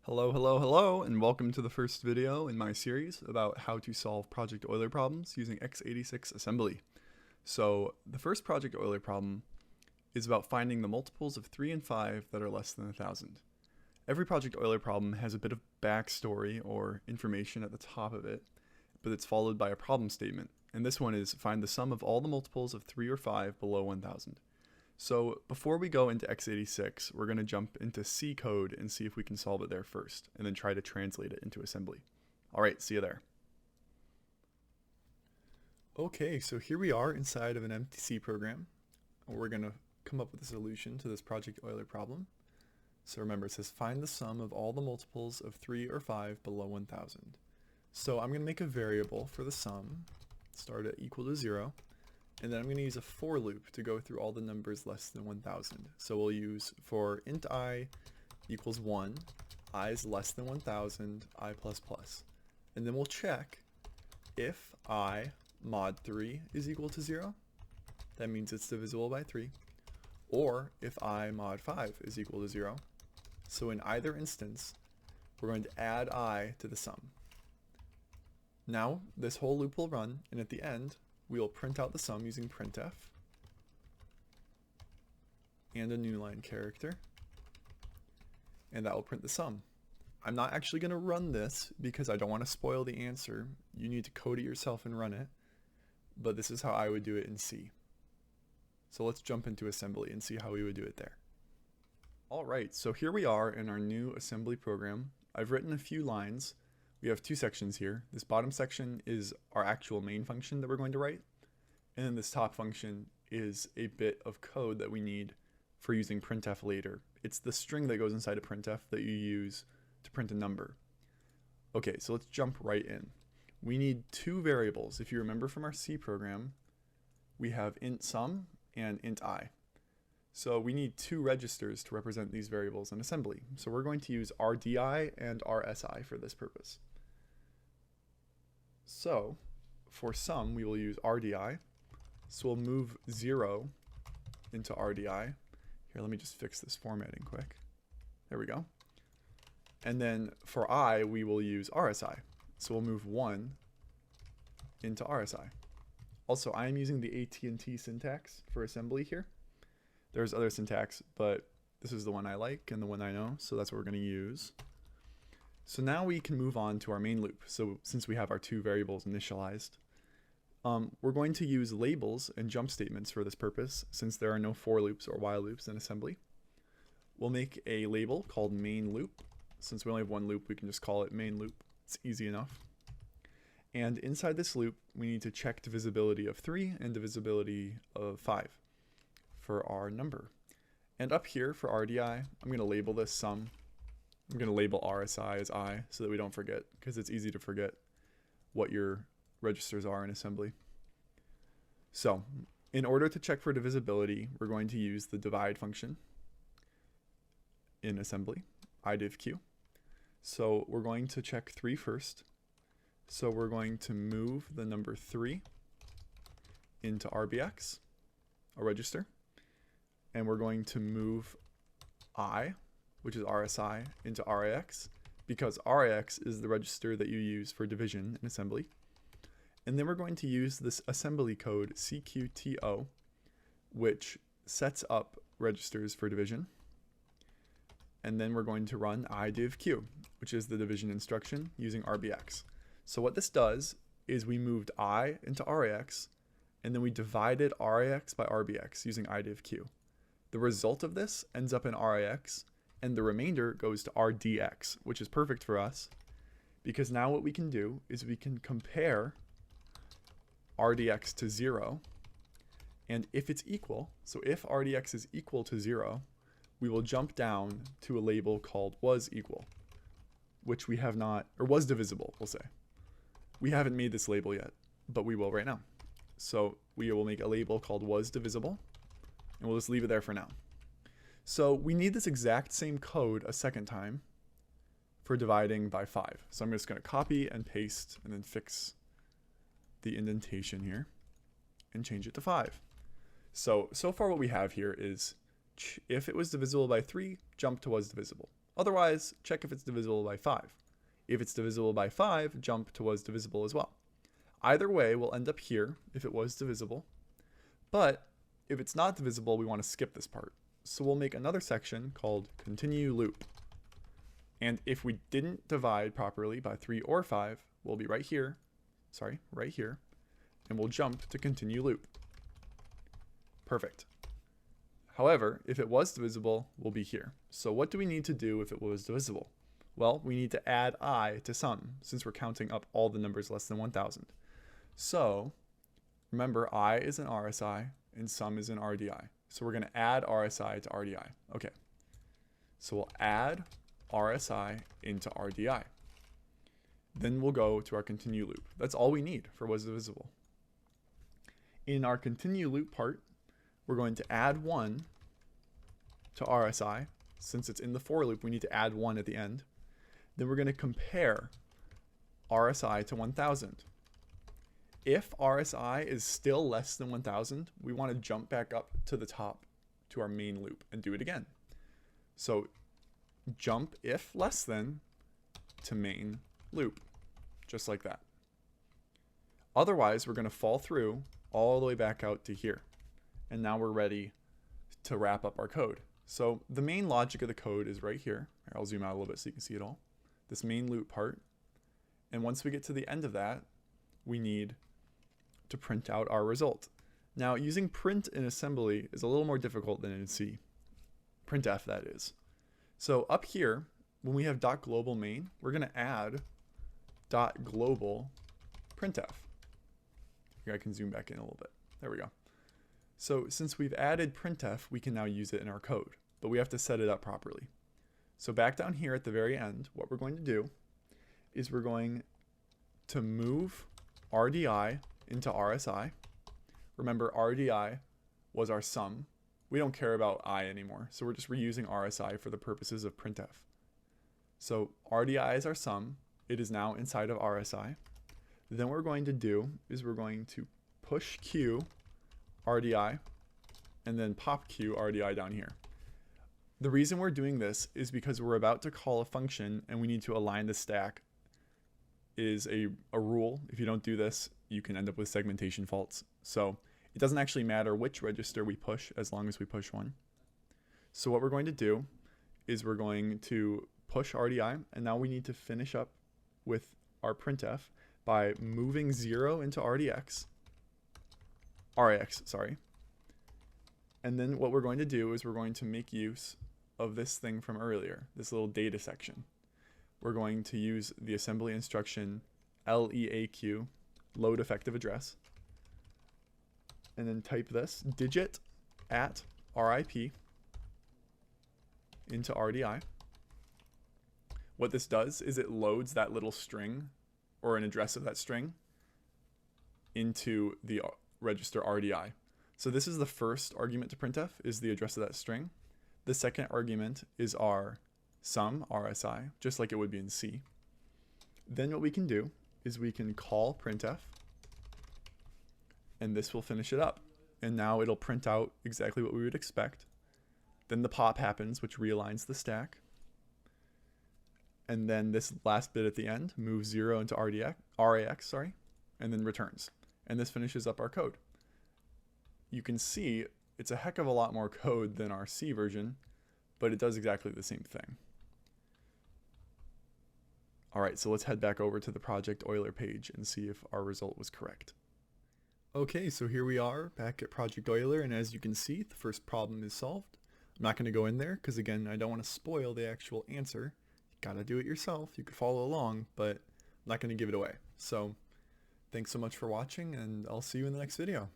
Hello, and welcome to the first video in my series about how to solve Project Euler problems using x86 assembly. So the first Project Euler problem is about finding the multiples of 3 and 5 that are less than 1,000. Every Project Euler problem has a bit of backstory or information at the top of it, but it's followed by a problem statement. And this one is find the sum of all the multiples of 3 or 5 below 1,000. So before we go into x86, we're going to jump into C code and see if we can solve it there first, and then try to translate it into assembly. Alright, see you there. Okay, so here we are inside of an empty C program. We're going to come up with a solution to this Project Euler problem. So remember, it says find the sum of all the multiples of 3 or 5 below 1,000. So I'm going to make a variable for the sum, start at equal to 0. And then I'm going to use a for loop to go through all the numbers less than 1,000. So we'll use for int I equals 1, I is less than 1,000, I plus plus. And then we'll check if I mod 3 is equal to 0, that means it's divisible by 3, or if I mod 5 is equal to 0. So in either instance, we're going to add I to the sum. Now this whole loop will run, and at the end, we will print out the sum using printf and a new line character, and that will print the sum. I'm not actually going to run this because I don't want to spoil the answer. You need to code it yourself and run it, but this is how I would do it in C. So let's jump into assembly and see how we would do it there. Alright, so here we are in our new assembly program. I've written a few lines. We have two sections here. This bottom section is our actual main function that we're going to write. And then this top function is a bit of code that we need for using printf later. It's the string that goes inside of printf that you use to print a number. Okay, so let's jump right in. We need two variables. If you remember from our C program, we have int sum and int I. So we need two registers to represent these variables in assembly. So we're going to use RDI and RSI for this purpose. So for sum, we will use RDI. So we'll move 0 into RDI. Here, let me just fix this formatting quick. There we go. And then for I, we will use RSI. So we'll move 1 into RSI. Also, I am using the AT&T syntax for assembly here. There's other syntax, but this is the one I like and the one I know, so that's what we're going to use. So now we can move on to our main loop. So since we have our two variables initialized, we're going to use labels and jump statements for this purpose, since there are no for loops or while loops in assembly. We'll make a label called main loop. Since we only have one loop, we can just call it main loop. It's easy enough. And inside this loop, we need to check divisibility of 3 and divisibility of 5 for our number. And up here for RDI, I'm going to label this sum. I'm going to label RSI as I so that we don't forget, because it's easy to forget what your registers are in assembly. So in order to check for divisibility, we're going to use the divide function in assembly, idivq. So we're going to check 3 first. So we're going to move the number 3 into RBX, a register, and we're going to move I, which is RSI, into RAX, because RAX is the register that you use for division in assembly. And then we're going to use this assembly code CQTO, which sets up registers for division. And then we're going to run idivq, which is the division instruction using RBX. So what this does is we moved I into RAX, and then we divided RAX by RBX using idivq. The result of this ends up in RAX, and the remainder goes to RDX, which is perfect for us, because now what we can do is we can compare RDX to 0, and if it's equal, so if RDX is equal to 0, we will jump down to a label called was equal, which we have not, or was divisible, we'll say. We haven't made this label yet, but we will right now. So we will make a label called was divisible, and we'll just leave it there for now. So we need this exact same code a second time for dividing by 5. So I'm just going to copy and paste and then fix the indentation here and change it to 5. So far what we have here is if it was divisible by 3, jump to was divisible. Otherwise, check if it's divisible by 5. If it's divisible by 5, jump to was divisible as well. Either way, we'll end up here if it was divisible. But if it's not divisible, we want to skip this part. So we'll make another section called continue loop. And if we didn't divide properly by 3 or 5, we'll be right here, and we'll jump to continue loop. Perfect. However, if it was divisible, we'll be here. So what do we need to do if it was divisible? Well, we need to add I to sum, since we're counting up all the numbers less than 1,000. So remember, I is an RSI and sum is an RDI. So we're going to add RSI to RDI. Okay. So we'll add RSI into RDI. Then we'll go to our continue loop. That's all we need for was divisible. In our continue loop part, we're going to add 1 to RSI. Since it's in the for loop, we need to add 1 at the end. Then we're going to compare RSI to 1,000. If RSI is still less than 1,000, we want to jump back up to the top to our main loop and do it again. So jump if less than to main loop, just like that. Otherwise, we're going to fall through all the way back out to here. And now we're ready to wrap up our code. So the main logic of the code is right here. I'll zoom out a little bit so you can see it all. This main loop part. And once we get to the end of that, we need to print out our result. Now, using print in assembly is a little more difficult than in C. Printf, that is. So up here, when we have .global main, we're going to add .global printf. Here, I can zoom back in a little bit. There we go. So since we've added printf, we can now use it in our code, but we have to set it up properly. So back down here at the very end, what we're going to do is we're going to move RDI into RSI. Remember, RDI was our sum. We don't care about I anymore, so we're just reusing RSI for the purposes of printf. So RDI is our sum. It is now inside of RSI. Then what we're going to do is we're going to push Q RDI and then pop Q RDI down here. The reason we're doing this is because we're about to call a function and we need to align the stack. Is a rule. If you don't do this, you can end up with segmentation faults. So it doesn't actually matter which register we push as long as we push one. So what we're going to do is we're going to push RDI, and now we need to finish up with our printf by moving 0 into RAX, sorry. And then what we're going to do is we're going to make use of this thing from earlier, this little data section. We're going to use the assembly instruction LEAQ, load effective address, and then type this digit at RIP into RDI. What this does is it loads that little string or an address of that string into the register RDI. So this is the first argument to printf, is the address of that string. The second argument is our sum, RSI, just like it would be in C. Then what we can do is we can call printf, and this will finish it up. And now it'll print out exactly what we would expect. Then the pop happens, which realigns the stack. And then this last bit at the end moves 0 into RAX, and then returns. And this finishes up our code. You can see it's a heck of a lot more code than our C version, but it does exactly the same thing. All right, so let's head back over to the Project Euler page and see if our result was correct. Okay, so here we are back at Project Euler, and as you can see, the first problem is solved. I'm not going to go in there because, again, I don't want to spoil the actual answer. You got to do it yourself. You could follow along, but I'm not going to give it away. So thanks so much for watching, and I'll see you in the next video.